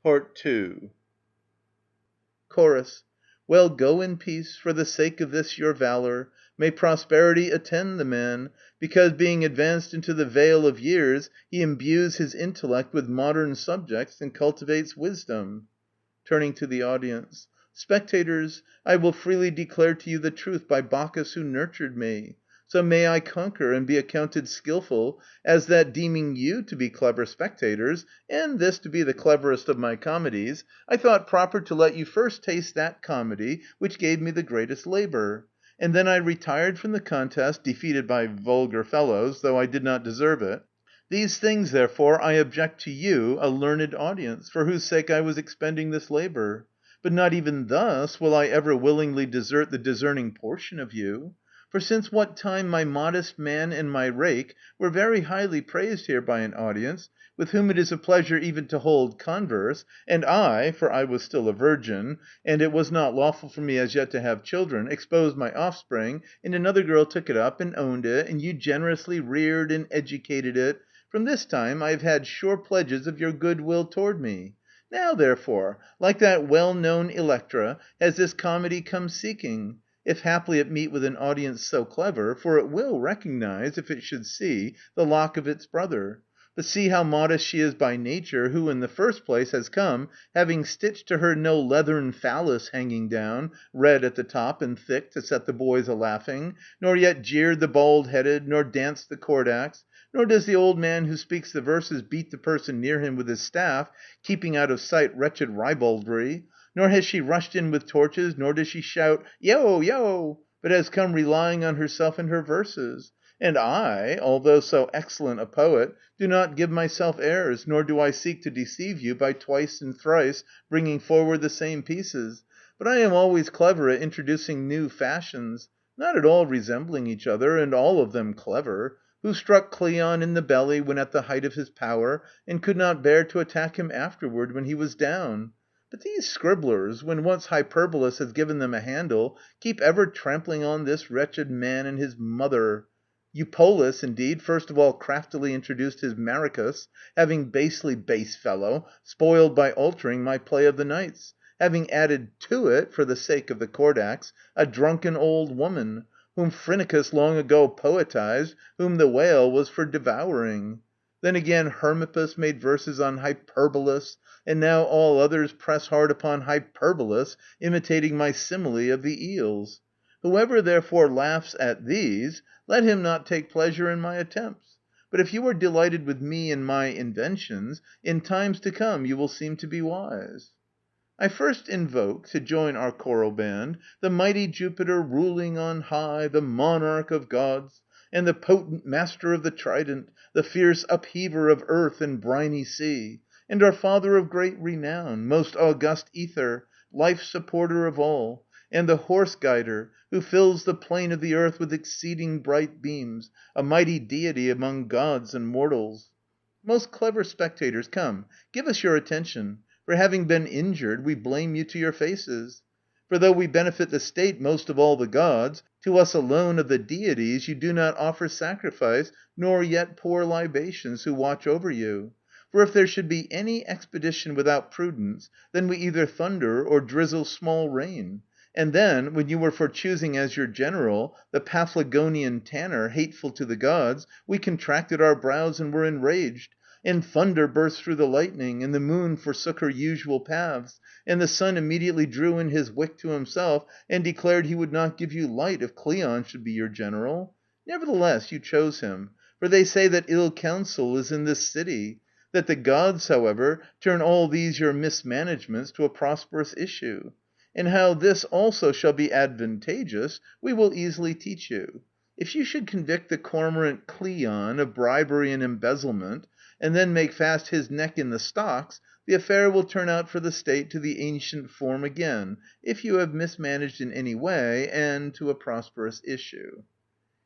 II. Chorus. Well, go in peace, for the sake of this your valor. May prosperity attend the man, because being advanced into the vale of years, he imbues his intellect with modern subjects and cultivates wisdom. Turning to the audience. Spectators, I will freely declare to you the truth by Bacchus who nurtured me. So may I conquer and be accounted skilful, as that deeming you to be clever spectators, and this to be the cleverest of my comedies, I thought proper to let you first taste that comedy which gave me the greatest labor. And then I retired from the contest, defeated by vulgar fellows, though I did not deserve it. These things, therefore, I object to you, a learned audience, for whose sake I was expending this labor. But not even thus will I ever willingly desert the discerning portion of you. For since what time my modest man and my rake were very highly praised here by an audience, with whom it is a pleasure even to hold converse, and I, for I was still a virgin, and it was not lawful for me as yet to have children, exposed my offspring, and another girl took it up and owned it, and you generously reared and educated it, from this time I have had sure pledges of your goodwill toward me. Now, therefore, like that well-known Electra, has this comedy come seeking, if haply it meet with an audience so clever, for it will recognize, if it should see, the lock of its brother. But see how modest she is by nature, who in the first place has come, having stitched to her no leathern phallus hanging down, red at the top and thick to set the boys a-laughing, nor yet jeered the bald-headed, nor danced the cordax, nor does the old man who speaks the verses beat the person near him with his staff, keeping out of sight wretched ribaldry, nor has she rushed in with torches, nor does she shout, "Yo, yo!" but has come relying on herself and her verses. And I, although so excellent a poet, do not give myself airs, nor do I seek to deceive you by twice and thrice bringing forward the same pieces, but I am always clever at introducing new fashions, not at all resembling each other, and all of them clever. Who struck Cleon in the belly when at the height of his power, and could not bear to attack him afterward when he was down? But these scribblers, when once Hyperbolus has given them a handle, keep ever trampling on this wretched man and his mother. Eupolis, indeed, first of all craftily introduced his Maricus, having basely, base fellow, spoiled by altering my play of the knights, having added to it, for the sake of the cordax, a drunken old woman, whom Phrynicus long ago poetized, whom the whale was for devouring. Then again Hermippus made verses on Hyperbolus, and now all others press hard upon Hyperbolus, imitating my simile of the eels. Whoever therefore laughs at these, let him not take pleasure in my attempts. But if you are delighted with me and my inventions, in times to come you will seem to be wise. I first invoke, to join our choral band, the mighty Jupiter ruling on high, the monarch of gods, and the potent master of the trident, the fierce upheaver of earth and briny sea, and our father of great renown, most august Ether, life supporter of all, and the horse guider, who fills the plain of the earth with exceeding bright beams, a mighty deity among gods and mortals. Most clever spectators, come, give us your attention. For having been injured, we blame you to your faces. For though we benefit the state most of all the gods, to us alone of the deities you do not offer sacrifice, nor yet pour libations, who watch over you. For if there should be any expedition without prudence, then we either thunder or drizzle small rain. And then, when you were for choosing as your general the Paphlagonian tanner, hateful to the gods, we contracted our brows and were enraged, and thunder burst through the lightning, and the moon forsook her usual paths, and the sun immediately drew in his wick to himself, and declared he would not give you light if Cleon should be your general. Nevertheless you chose him, for they say that ill counsel is in this city, that the gods, however, turn all these your mismanagements to a prosperous issue. And how this also shall be advantageous, we will easily teach you. If you should convict the cormorant Cleon of bribery and embezzlement, and then make fast his neck in the stocks, the affair will turn out for the state to the ancient form again, if you have mismanaged in any way, and to a prosperous issue.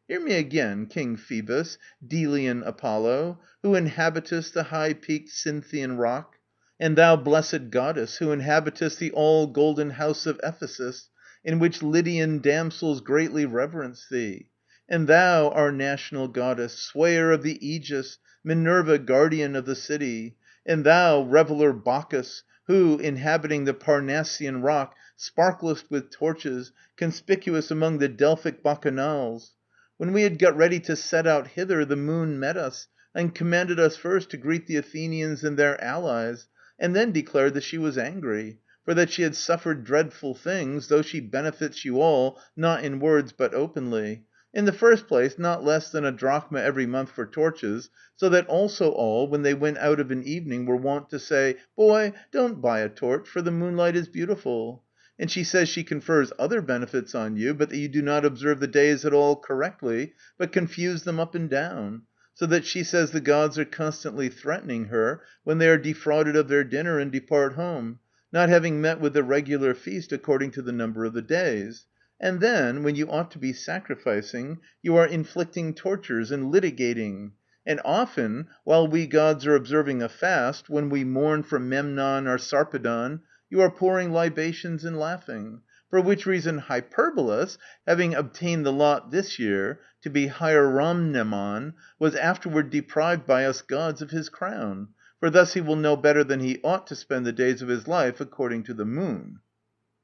Hear me again, King Phoebus, Delian Apollo, who inhabitest the high-peaked Cynthian rock, and thou blessed goddess, who inhabitest the all-golden house of Ephesus, in which Lydian damsels greatly reverence thee. And thou, our national goddess, swayer of the Aegis, Minerva, guardian of the city, and thou, reveller Bacchus, who, inhabiting the Parnassian rock, sparklest with torches, conspicuous among the Delphic bacchanals. When we had got ready to set out hither, the moon met us, and commanded us first to greet the Athenians and their allies, and then declared that she was angry, for that she had suffered dreadful things, though she benefits you all, not in words but openly. In the first place, not less than a drachma every month for torches, so that also all, when they went out of an evening, were wont to say, Boy, don't buy a torch, for the moonlight is beautiful. And she says she confers other benefits on you, but that you do not observe the days at all correctly, but confuse them up and down, so that she says the gods are constantly threatening her when they are defrauded of their dinner and depart home, not having met with the regular feast according to the number of the days. And then, when you ought to be sacrificing, you are inflicting tortures and litigating. And often, while we gods are observing a fast, when we mourn for Memnon or Sarpedon, you are pouring libations and laughing. For which reason Hyperbolus, having obtained the lot this year to be hieromnemon, was afterward deprived by us gods of his crown. For thus he will know better than he ought to spend the days of his life according to the moon.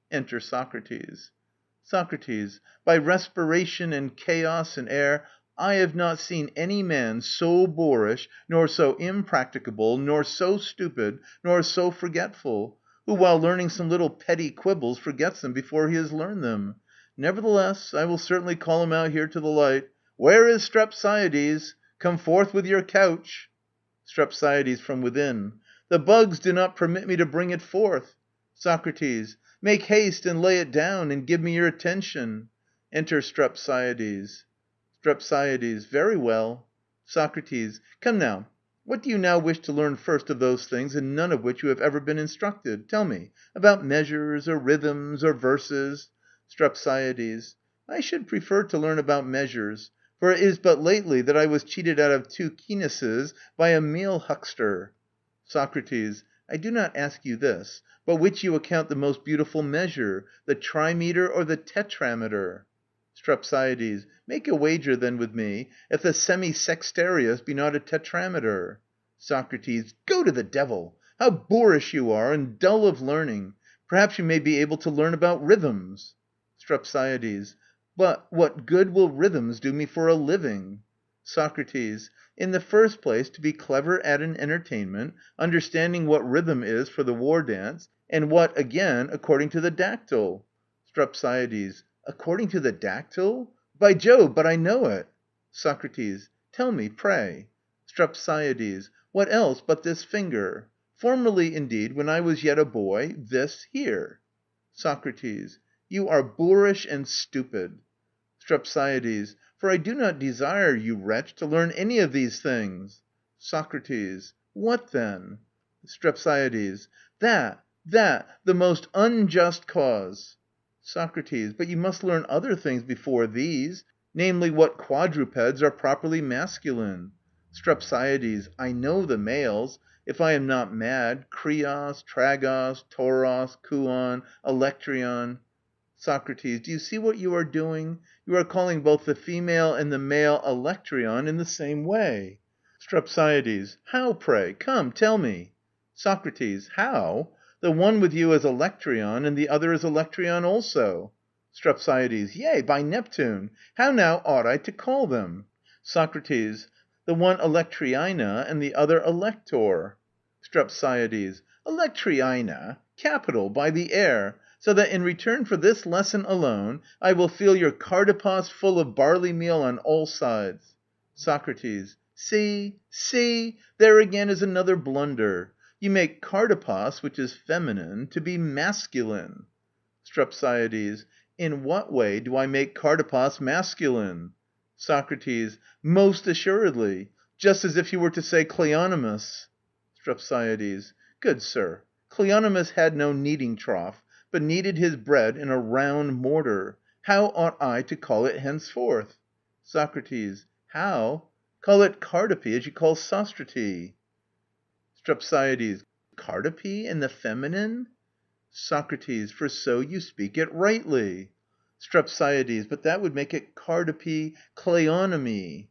Enter Socrates. Socrates. By respiration and chaos and air, I have not seen any man so boorish, nor so impracticable, nor so stupid, nor so forgetful, who while learning some little petty quibbles forgets them before he has learned them. Nevertheless, I will certainly call him out here to the light. Where is Strepsiades? Come forth with your couch. Strepsiades from within. The bugs do not permit me to bring it forth. Socrates. Make haste and lay it down, and give me your attention. Enter Strepsiades. Strepsiades. Very well. Socrates. Come now, what do you now wish to learn first of those things in none of which you have ever been instructed? Tell me, about measures, or rhythms, or verses? Strepsiades. I should prefer to learn about measures, for it is but lately that I was cheated out of 2 kinases by a meal huckster. Socrates. I do not ask you this, but which you account the most beautiful measure, the trimeter or the tetrameter? Strepsiades. Make a wager then with me, if the semisextarius be not a tetrameter. Socrates. Go to the devil! How boorish you are, and dull of learning! Perhaps you may be able to learn about rhythms. Strepsiades. But what good will rhythms do me for a living? Socrates. In the first place, to be clever at an entertainment, understanding what rhythm is for the war dance, and what, again, according to the dactyl. Strepsiades. According to the dactyl? By Jove, but I know it. Socrates. Tell me, pray. Strepsiades. What else but this finger? Formerly, indeed, when I was yet a boy, this here. Socrates. You are boorish and stupid. Strepsiades. For I do not desire, you wretch, to learn any of these things. Socrates. What then? Strepsiades. That, the most unjust cause. Socrates. But you must learn other things before these, namely what quadrupeds are properly masculine. Strepsiades. I know the males, if I am not mad, Krios, Tragos, Tauros, Kuon, Electrion. Socrates. Do you see what you are doing? You are calling both the female and the male Electrion in the same way. Strepsiades. How, pray? Come, tell me. Socrates. How? The one with you is Electrion, and the other is Electrion also. Strepsiades. Yea, by Neptune! How now ought I to call them? Socrates. The one Electriina, and the other Elector. Strepsiades. Electriina? Capital, by the air! So that in return for this lesson alone, I will fill your cardipos full of barley meal on all sides. Socrates. See, there again is another blunder. You make cardipos, which is feminine, to be masculine. Strepsiades. In what way do I make cardipos masculine? Socrates. Most assuredly, just as if you were to say Cleonymus. Strepsiades. Good sir, Cleonymus had no kneading trough, but kneaded his bread in a round mortar. How ought I to call it henceforth? Socrates. How? Call it Cardipe, as you call Sostrate. Strepsiades. Cardipe in the feminine? Socrates. For so you speak it rightly. Strepsiades. But that would make it Cardipe Cleonymy.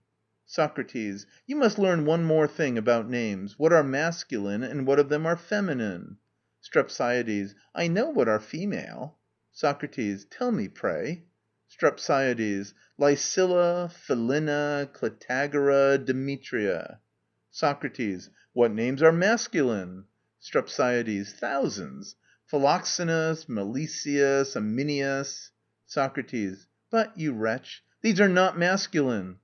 Socrates. You must learn one more thing about names. What are masculine and what of them are feminine? STREPSIADES. I know what are female. SOCRATES. Tell me, pray. STREPSIADES. Lycilla, Philina, Clytagora, Demetria. SOCRATES. What names are masculine? STREPSIADES. Thousands. Philoxenus, Melesias, Aminias. SOCRATES. But, you wretch, these are not masculine.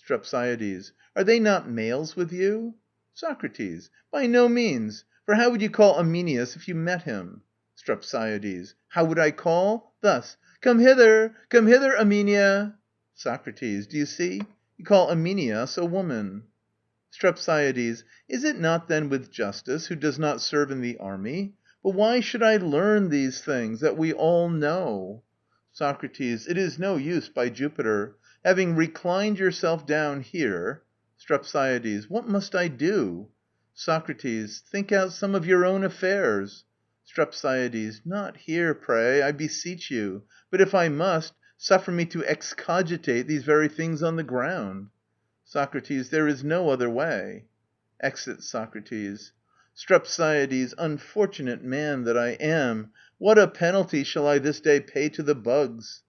STREPSIADES. Are they not males with you? SOCRATES. By no means. For how would you call Aminias if you met him? STREPSIADES. How would I call? Thus: come hither, Aminia. SOCRATES. Do you see? You call Aminias a woman. STREPSIADES. Is it not then with justice, who does not serve in the army? But why should I learn these things that we all know? SOCRATES. It is no use, by Jupiter. Having reclined yourself down here... STREPSIADES. What must I do? SOCRATES. Think out some of your own affairs. STREPSIADES. Not here, pray, I beseech you. But if I must, suffer me to excogitate these very things on the ground. SOCRATES. There is no other way. [Exit Socrates. STREPSIADES. Unfortunate man that I am! What a penalty shall I this day pay to the bugs?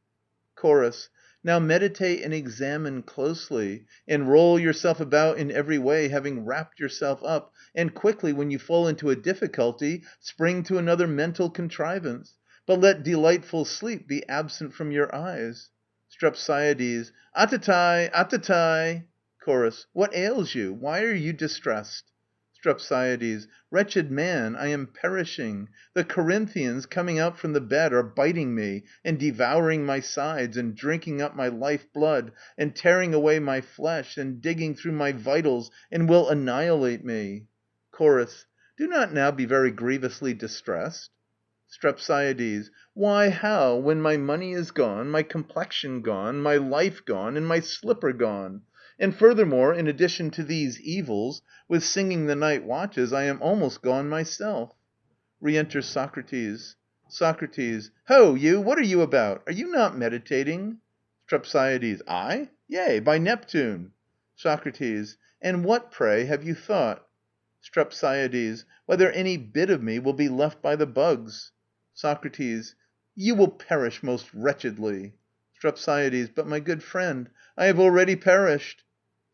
CHORUS. Now meditate and examine closely, and roll yourself about in every way, having wrapped yourself up, and quickly, when you fall into a difficulty, spring to another mental contrivance. But let delightful sleep be absent from your eyes. STREPSIADES. Atatai, atatai. CHORUS. What ails you? Why are you distressed? STREPSIADES. Wretched man, I am perishing. The Corinthians, coming out from the bed, are biting me, and devouring my sides, and drinking up my life blood, and tearing away my flesh, and digging through my vitals, and will annihilate me. CHORUS. Do not now be very grievously distressed. STREPSIADES. Why, how, when my money is gone, my complexion gone, my life gone, and my slipper gone? And furthermore, in addition to these evils, with singing the night watches, I am almost gone myself. Re-enter Socrates. SOCRATES. Ho, you! What are you about? Are you not meditating? STREPSIADES. I? Yea, by Neptune. SOCRATES. And what, pray, have you thought? STREPSIADES. Whether any bit of me will be left by the bugs. SOCRATES. You will perish most wretchedly. STREPSIADES. But, my good friend, I have already perished.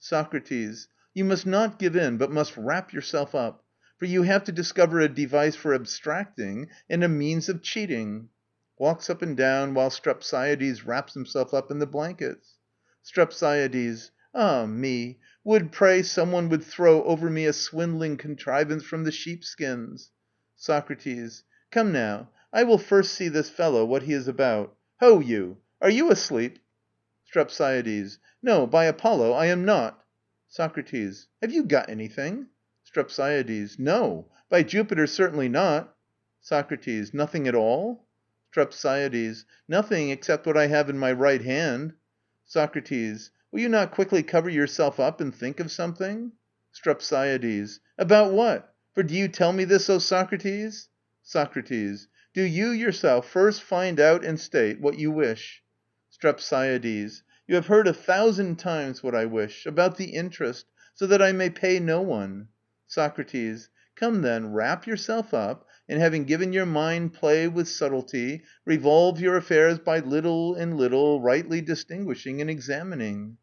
SOCRATES. You must not give in, but must wrap yourself up. For you have to discover a device for abstracting and a means of cheating. Walks up and down while STREPSIADES wraps himself up in the blankets. STREPSIADES. Ah me! Would, pray, some one would throw over me a swindling contrivance from the sheepskins. SOCRATES. Come now, I will first see this fellow, what he is about. Ho, you! Are you asleep? STREPSIADES. No, by Apollo, I am not. SOCRATES. Have you got anything? STREPSIADES. No, by Jupiter, certainly not. SOCRATES. Nothing at all? STREPSIADES. Nothing except what I have in my right hand. SOCRATES. Will you not quickly cover yourself up and think of something? STREPSIADES. About what? For do you tell me this, O Socrates? SOCRATES. Do you yourself first find out and state what you wish. STREPSIADES. You have heard 1,000 times what I wish, about the interest, so that I may pay no one. SOCRATES. Come then, wrap yourself up, and having given your mind play with subtlety, revolve your affairs by little and little, rightly distinguishing and examining.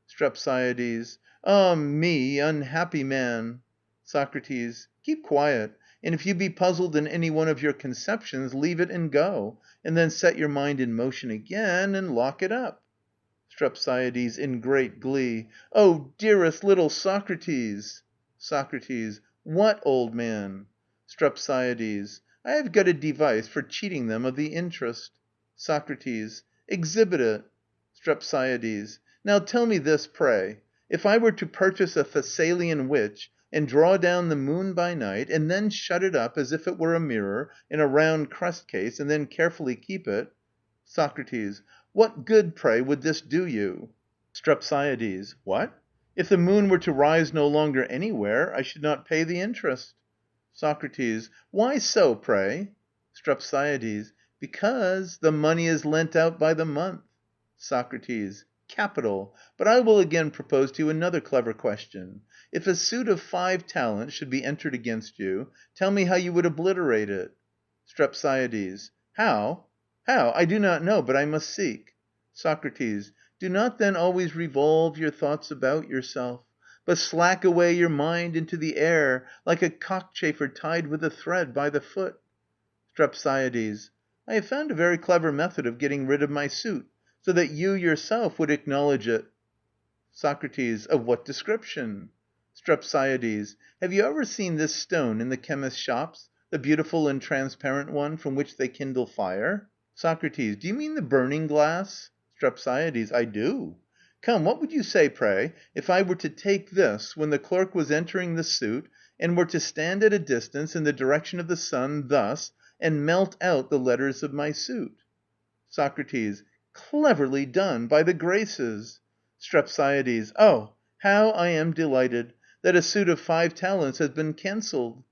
STREPSIADES. Ah me, unhappy man! SOCRATES. Keep quiet, and if you be puzzled in any one of your conceptions, leave it and go, and then set your mind in motion again, and lock it up. STREPSIADES in great glee. Oh, dearest little Socrates! SOCRATES. What, old man? STREPSIADES. I have got a device for cheating them of the interest. SOCRATES. Exhibit it. STREPSIADES. Now tell me this, pray. If I were to purchase a Thessalian witch, and draw down the moon by night, and then shut it up as if it were a mirror, in a round crest case, and then carefully keep it... SOCRATES. What good, pray, would this do you? STREPSIADES. What? If the moon were to rise no longer anywhere, I should not pay the interest. SOCRATES. Why so, pray? STREPSIADES. Because the money is lent out by the month. SOCRATES. Capital. But I will again propose to you another clever question. If a suit of 5 talents should be entered against you, tell me how you would obliterate it. STREPSIADES. How? How? I do not know, but I must seek. SOCRATES. Do not then always revolve your thoughts about yourself, but slack away your mind into the air, like a cockchafer tied with a thread by the foot. STREPSIADES. I have found a very clever method of getting rid of my suit, so that you yourself would acknowledge it. SOCRATES. Of what description? STREPSIADES. Have you ever seen this stone in the chemist's shops, the beautiful and transparent one from which they kindle fire? SOCRATES. Do you mean the burning glass? STREPSIADES. I do. Come, what would you say, pray, if I were to take this when the clerk was entering the suit, and were to stand at a distance in the direction of the sun, thus, and melt out the letters of my suit? SOCRATES. Cleverly done, by the graces! STREPSIADES. Oh, how I am delighted that a suit of 5 talents has been cancelled!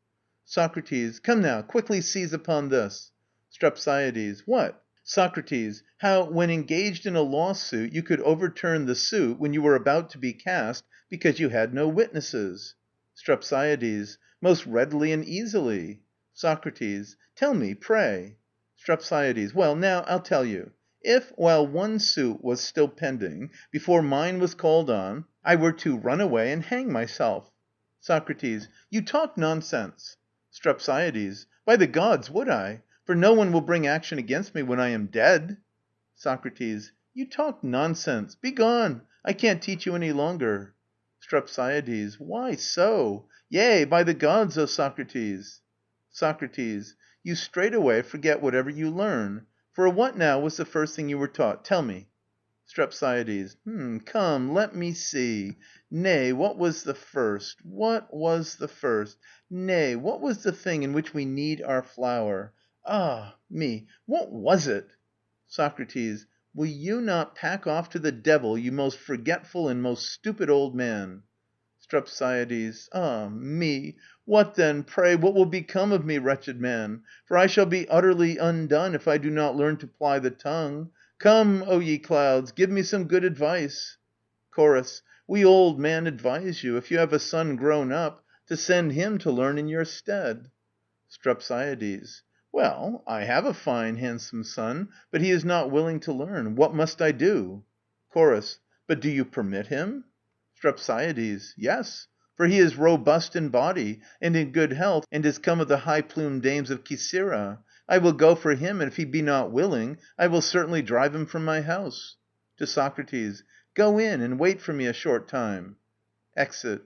SOCRATES. Come now, quickly seize upon this. STREPSIADES. What? SOCRATES. How, when engaged in a lawsuit, you could overturn the suit when you were about to be cast, because you had no witnesses. STREPSIADES. Most readily and easily. SOCRATES. Tell me, pray. STREPSIADES. Well, now I'll tell you. If, while one suit was still pending, before mine was called on, I were to run away and hang myself. SOCRATES. You talk nonsense. STREPSIADES. By the gods, would I? For no one will bring action against me when I am dead. SOCRATES. You talk nonsense. Begone! I can't teach you any longer. STREPSIADES. Why so? Yea, by the gods, O Socrates! SOCRATES. You straightway forget whatever you learn. For what now was the first thing you were taught? Tell me. STREPSIADES. Come, let me see. Nay, what was the first? What was the first? Nay, what was the thing in which we knead our flour? Ah me, what was it? SOCRATES. Will you not pack off to the devil, you most forgetful and most stupid old man? STREPSIADES. Ah me! What then, pray, what will become of me, wretched man? For I shall be utterly undone if I do not learn to ply the tongue. Come, O ye clouds, give me some good advice. CHORUS. We old men advise you, if you have a son grown up, to send him to learn in your stead. STREPSIADES. Well, I have a fine, handsome son, but he is not willing to learn. What must I do? CHORUS. But do you permit him? STREPSIADES. Yes, for he is robust in body, and in good health, and is come of the high-plumed dames of Kisera. I will go for him, and if he be not willing, I will certainly drive him from my house. To SOCRATES. Go in, and wait for me a short time. [Exit.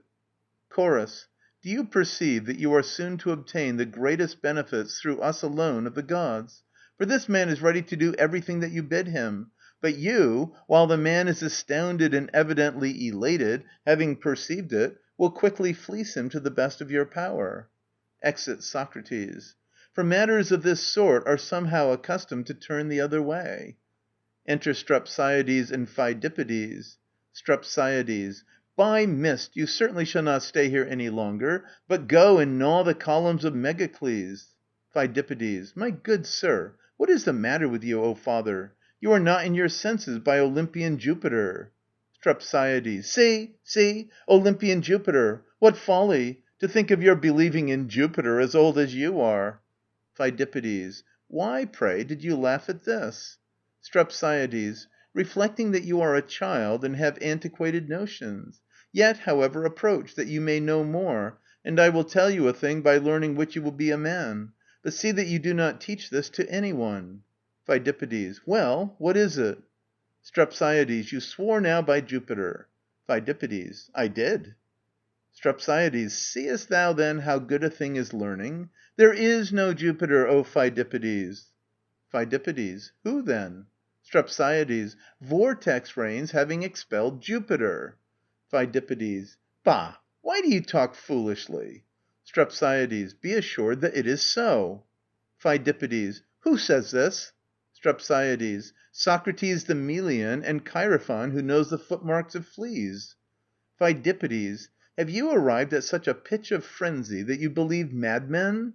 CHORUS. Do you perceive that you are soon to obtain the greatest benefits through us alone of the gods? For this man is ready to do everything that you bid him. But you, while the man is astounded and evidently elated, having perceived it, will quickly fleece him to the best of your power. [Exit Socrates. For matters of this sort are somehow accustomed to turn the other way. Enter STREPSIADES and PHIDIPPIDES. STREPSIADES. By mist, you certainly shall not stay here any longer, but go and gnaw the columns of Megacles. PHIDIPPIDES. My good sir, what is the matter with you, O father? You are not in your senses, by Olympian Jupiter. STREPSIADES. See, Olympian Jupiter! What folly, to think of your believing in Jupiter as old as you are! PHIDIPPIDES. Why, pray, did you laugh at this? STREPSIADES. Reflecting that you are a child and have antiquated notions. Yet, however, approach, that you may know more, and I will tell you a thing by learning which you will be a man. But see that you do not teach this to any one. PHIDIPPIDES. Well, what is it? STREPSIADES. You swore now by Jupiter. PHIDIPPIDES. I did. STREPSIADES. Seest thou then how good a thing is learning? There is no Jupiter, O PHIDIPPIDES. PHIDIPPIDES. Who then? STREPSIADES. Vortex rains having expelled Jupiter. PHIDIPPIDES. Bah! Why do you talk foolishly? STREPSIADES. Be assured that it is so. PHIDIPPIDES. Who says this? STREPSIADES. Socrates the Melian, and Chaerephon, who knows the footmarks of fleas. PHIDIPPIDES. Have you arrived at such a pitch of frenzy that you believe madmen?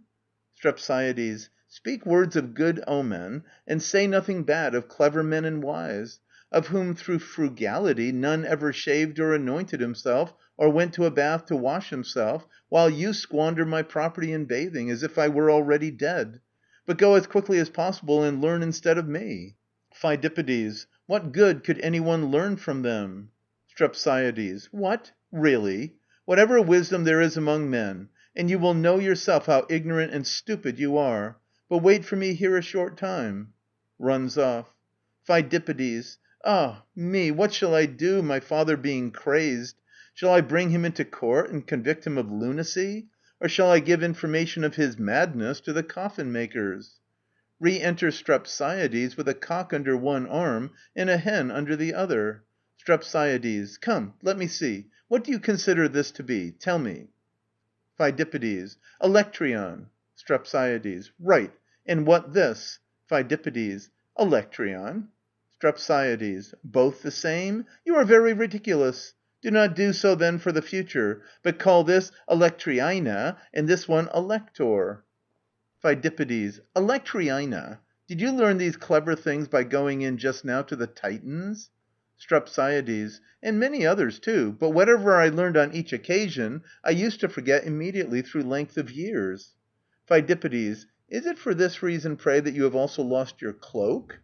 STREPSIADES. Speak words of good omen, and say nothing bad of clever men and wise, of whom through frugality none ever shaved or anointed himself, or went to a bath to wash himself, while you squander my property in bathing, as if I were already dead. but go as quickly as possible and learn instead of me. Pheidippides. What good could any one learn from them? Strepsiades. What? Really? Whatever wisdom there is among men, and you will know yourself how ignorant and stupid you are. But wait for me here a short time. [Runs off. Pheidippides. Ah me, what shall I do, my father being crazed? Shall I bring him into court and convict him of lunacy? Or shall I give information of his madness to the coffin makers? Re-enter Strepsiades with a cock under one arm and a hen under the other. Strepsiades. Come, let me see. What do you consider this to be? Tell me. Pheidippides. Electryon. Strepsiades. Right. And what this? Pheidippides. Electryon. Strepsiades. Both the same? You are very ridiculous. Do not do so then for the future, but call this electrina and this one elector. Pheidippides. Electrina. Did you learn these clever things by going in just now to the Titans? Strepsiades. And many others too, but whatever I learned on each occasion, I used to forget immediately through length of years. Pheidippides. Is it for this reason, pray, that you have also lost your cloak?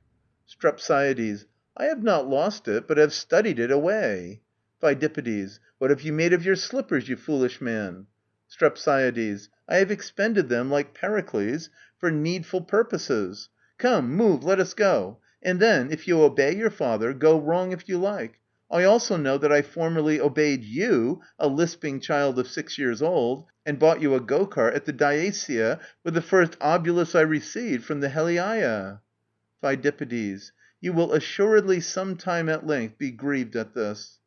Strepsiades. I have not lost it, but have studied it away. Pheidippides. What have you made of your slippers, you foolish man? Strepsiades. I have expended them, like Pericles, for needful purposes. Come, move, let us go. And then, if you obey your father, go wrong if you like. I also know that I formerly obeyed you, a lisping child of 6 years old, and bought you a go-cart at the Diasia with the first obolus I received from the Heliaia. Pheidippides. You will assuredly some time at length be grieved at this.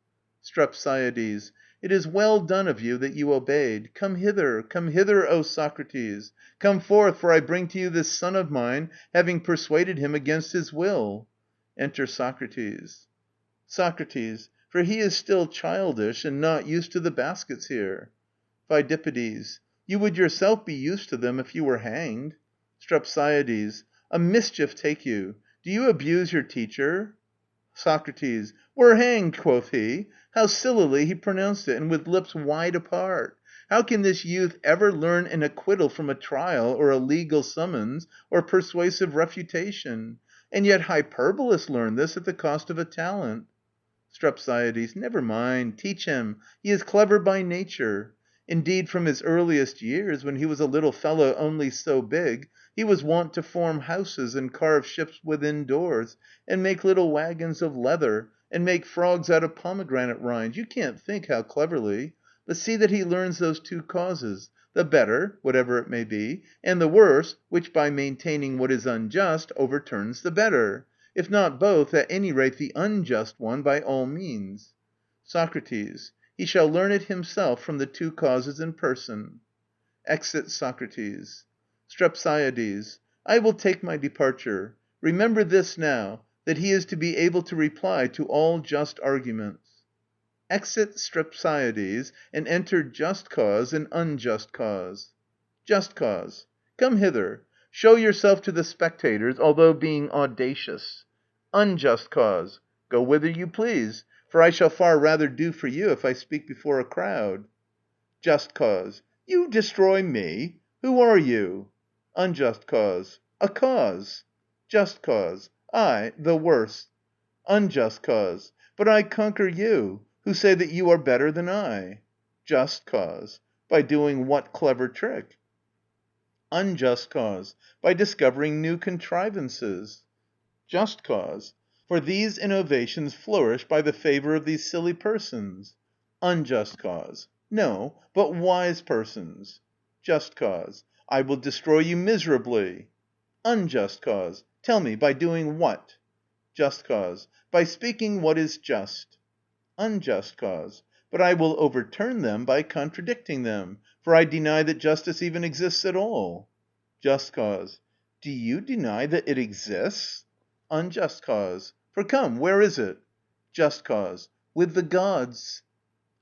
Strepsiades. It is well done of you that you obeyed. Come hither, O Socrates. Come forth, for I bring to you this son of mine, having persuaded him against his will. Enter Socrates. Socrates. For he is still childish, and not used to the baskets here. Pheidippides. You would yourself be used to them if you were hanged. Strepsiades. A mischief take you. Do you abuse your teacher? Socrates. Were hanged, quoth he. How sillily he pronounced it, and with lips wide apart. How can this youth ever learn an acquittal from a trial, or a legal summons, or persuasive refutation? And yet Hyperbolus learned this at the cost of a talent. Strepsiades. Never mind, teach him. He is clever by nature. Indeed, from his earliest years, when he was a little fellow only so big, he was wont to form houses and carve ships within doors, and make little wagons of leather, and make frogs out of pomegranate rinds. You can't think how cleverly. But see that he learns those two causes, the better, whatever it may be, and the worse, which by maintaining what is unjust overturns the better. If not both, at any rate the unjust one by all means. Socrates. He shall learn it himself from the two causes in person. [Exit Socrates. Strepsiades. I will take my departure. Remember this now, that he is to be able to reply to all just arguments. [Exit Strepsiades, and enter Just Cause and Unjust Cause. Just Cause. Come hither. Show yourself to the spectators, although being audacious. Unjust Cause. Go whither you please, for I shall far rather do for you if I speak before a crowd. Just Cause. You destroy me? Who are you? Unjust Cause. A cause. Just Cause. I, the worst. Unjust Cause. But I conquer you, who say that you are better than I. Just Cause. By doing what clever trick? Unjust Cause. By discovering new contrivances. Just Cause. For these innovations flourish by the favor of these silly persons. Unjust Cause. No, but wise persons. Just Cause. I will destroy you miserably. Unjust Cause. Tell me, by doing what? Just Cause. By speaking what is just. Unjust Cause. But I will overturn them by contradicting them, for I deny that justice even exists at all. Just Cause. Do you deny that it exists? Unjust Cause. For come, where is it? Just Cause. With the gods.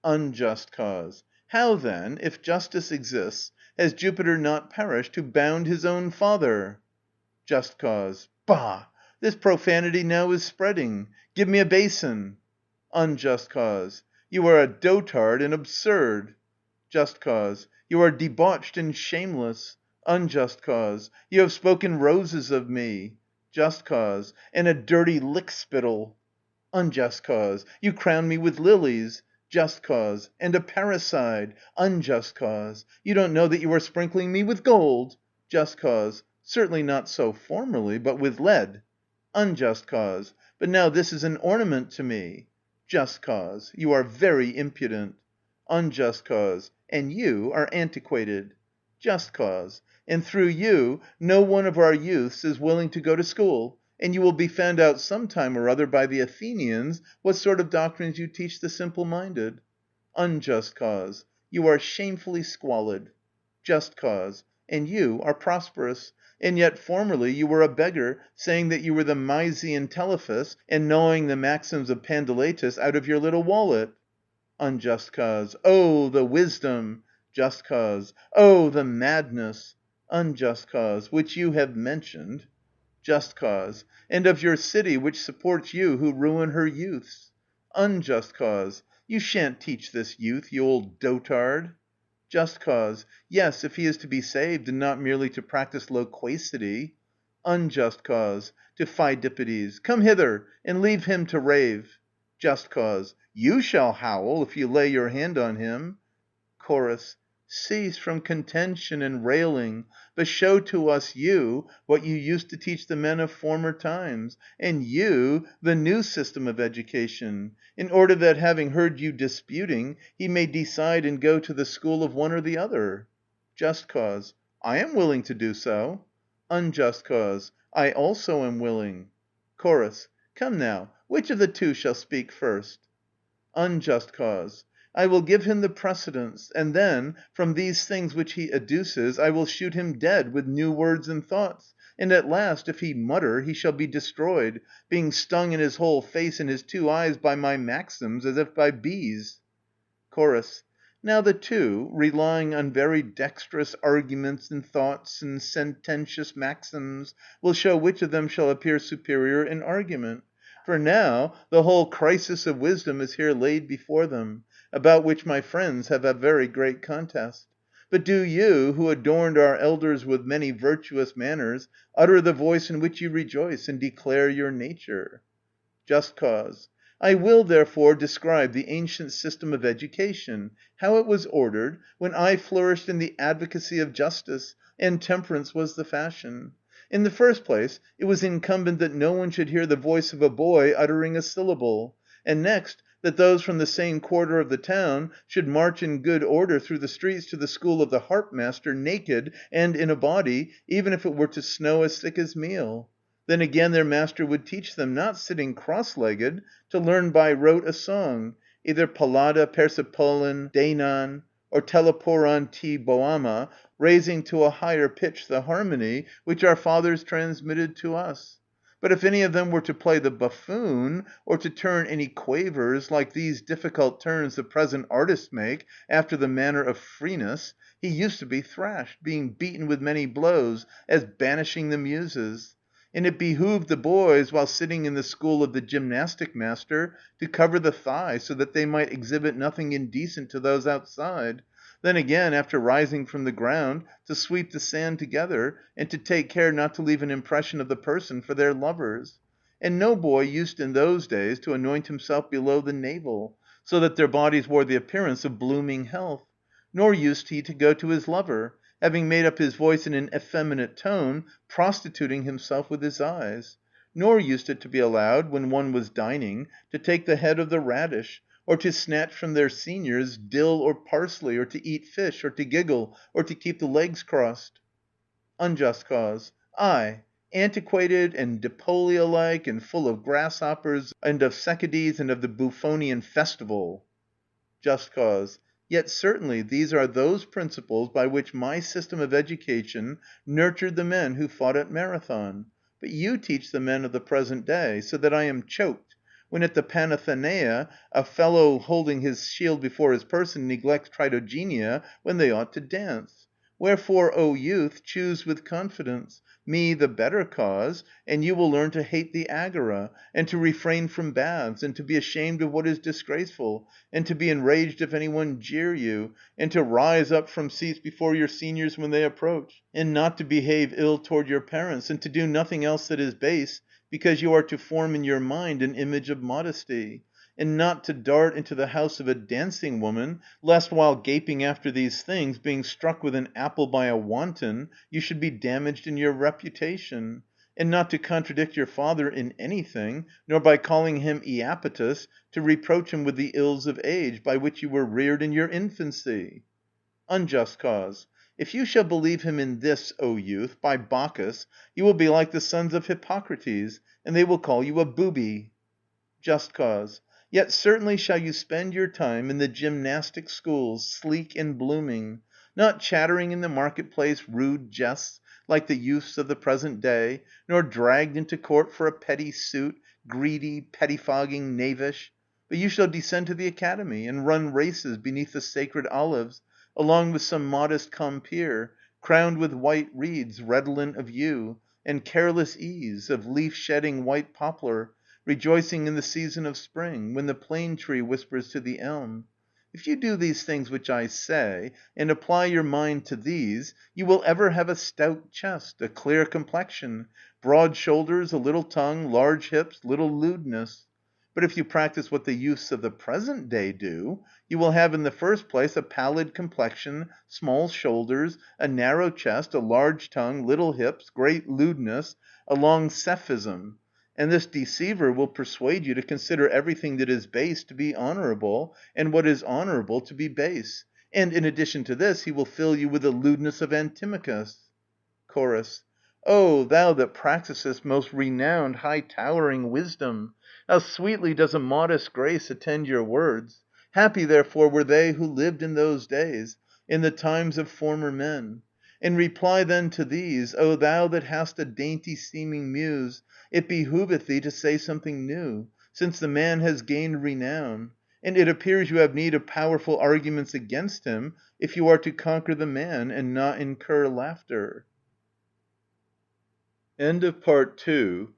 Unjust Cause. How then, if justice exists, has Jupiter not perished who bound his own father? Just Cause. Bah! This profanity now is spreading. Give me a basin. Unjust Cause. You are a dotard and absurd. Just Cause. You are debauched and shameless. Unjust cause. You have spoken roses of me. Just cause. And a dirty lick-spittle. Unjust cause. You crown me with lilies. Just cause. And a parricide. Unjust cause. You don't know that you are sprinkling me with gold. Just cause. Certainly not so formerly, but with lead. Unjust cause. But now this is an ornament to me. Just cause. You are very impudent. Unjust cause. And you are antiquated. Just cause. And through you, no one of our youths is willing to go to school, and you will be found out some time or other by the Athenians what sort of doctrines you teach the simple-minded. Unjust cause. You are shamefully squalid. Just cause. And you are prosperous. And yet formerly you were a beggar, saying that you were the Mysian Telephus, and gnawing the maxims of Pandaletus out of your little wallet. Unjust cause. Oh, the wisdom! Just cause. Oh, the madness! Unjust cause, which you have mentioned. Just cause. And of your city, which supports you who ruin her youths. Unjust cause. You shan't teach this youth, you old dotard. Just cause. Yes, if he is to be saved, and not merely to practice loquacity. Unjust cause. To Pheidippides. Come hither, and leave him to rave. Just cause. You shall howl, if you lay your hand on him. Chorus. Cease from contention and railing, but show to us, you, what you used to teach the men of former times, and you, the new system of education, in order that, having heard you disputing, he may decide and go to the school of one or the other. Just cause. I am willing to do so. Unjust cause. I also am willing. Chorus. Come now, which of the two shall speak first? Unjust cause. I will give him the precedence, and then, from these things which he adduces, I will shoot him dead with new words and thoughts, and at last, if he mutter, he shall be destroyed, being stung in his whole face and his two eyes by my maxims, as if by bees. Chorus. Now the two, relying on very dexterous arguments and thoughts and sententious maxims, will show which of them shall appear superior in argument. For now the whole crisis of wisdom is here laid before them, about which my friends have a very great contest. But do you, who adorned our elders with many virtuous manners, utter the voice in which you rejoice, and declare your nature. Just cause. I will, therefore, describe the ancient system of education, how it was ordered, when I flourished in the advocacy of justice, and temperance was the fashion. In the first place, it was incumbent that no one should hear the voice of a boy uttering a syllable, and next, that those from the same quarter of the town should march in good order through the streets to the school of the harp-master naked and in a body, even if it were to snow as thick as meal. Then again their master would teach them, not sitting cross-legged, to learn by rote a song, either Pallada Persepolin Deinan, or Teleporon T. Boama, raising to a higher pitch the harmony which our fathers transmitted to us. But if any of them were to play the buffoon, or to turn any quavers, like these difficult turns the present artists make, after the manner of Phrenus, he used to be thrashed, being beaten with many blows, as banishing the Muses. And it behooved the boys, while sitting in the school of the gymnastic master, to cover the thigh, so that they might exhibit nothing indecent to those outside. Then again, after rising from the ground, to sweep the sand together, and to take care not to leave an impression of the person for their lovers. And no boy used in those days to anoint himself below the navel, so that their bodies wore the appearance of blooming health. Nor used he to go to his lover, having made up his voice in an effeminate tone, prostituting himself with his eyes. Nor used it to be allowed, when one was dining, to take the head of the radish, or to snatch from their seniors dill or parsley, or to eat fish, or to giggle, or to keep the legs crossed. Unjust cause. Ay, antiquated and Depolia-like, and full of grasshoppers, and of Socrates, and of the Buffonian festival. Just cause. Yet certainly these are those principles by which my system of education nurtured the men who fought at Marathon. But you teach the men of the present day, so that I am choked, when at the Panathenaea a fellow holding his shield before his person neglects Tritogenia when they ought to dance. Wherefore, O youth, choose with confidence me the better cause, and you will learn to hate the agora, and to refrain from baths, and to be ashamed of what is disgraceful, and to be enraged if any one jeer you, and to rise up from seats before your seniors when they approach, and not to behave ill toward your parents, and to do nothing else that is base, because you are to form in your mind an image of modesty, and not to dart into the house of a dancing woman, lest while gaping after these things, being struck with an apple by a wanton, you should be damaged in your reputation; and not to contradict your father in anything, nor by calling him Iapetus, to reproach him with the ills of age, by which you were reared in your infancy. Unjust cause. If you shall believe him in this, O youth, by Bacchus, you will be like the sons of Hippocrates, and they will call you a booby. Just cause. Yet certainly shall you spend your time in the gymnastic schools, sleek and blooming, not chattering in the marketplace rude jests, like the youths of the present day, nor dragged into court for a petty suit, greedy, pettifogging, knavish; but you shall descend to the academy, and run races beneath the sacred olives, along with some modest compeer, crowned with white reeds, redolent of yew, and careless ease, of leaf-shedding white poplar, rejoicing in the season of spring, when the plane tree whispers to the elm. If you do these things which I say, and apply your mind to these, you will ever have a stout chest, a clear complexion, broad shoulders, a little tongue, large hips, little lewdness. But if you practice what the youths of the present day do, you will have in the first place a pallid complexion, small shoulders, a narrow chest, a large tongue, little hips, great lewdness, a long cephism; and this deceiver will persuade you to consider everything that is base to be honorable, and what is honorable to be base; and in addition to this, he will fill you with the lewdness of Antimachus. Chorus. O thou that practisest most renowned high towering wisdom, how sweetly does a modest grace attend your words! Happy therefore were they who lived in those days, in the times of former men. In reply then to these, O thou that hast a dainty seeming muse, it behoveth thee to say something new, since the man has gained renown; and it appears you have need of powerful arguments against him, if you are to conquer the man, and not incur laughter. End of Part II.